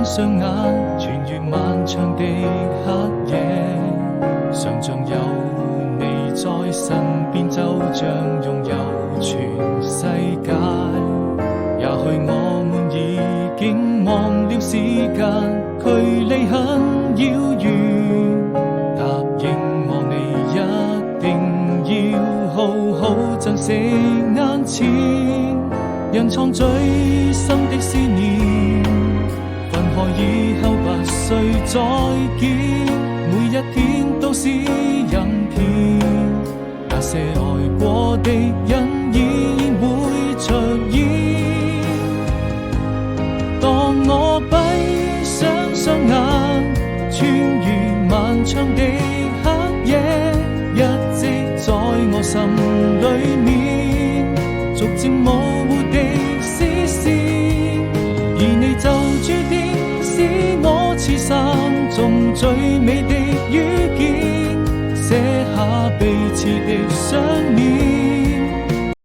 雙眼，穿越漫長的黑夜，想像有你在身邊，就像擁有全世界。也許我們已經忘了時間，距離很遙遠。答應我，你一定要好好珍惜眼前，人藏最深的思念。分開以後不需再見，每一天都是陰天。那些愛過的人依然會出現。當我閉上雙眼，穿越漫長的黑夜，一直在我心裏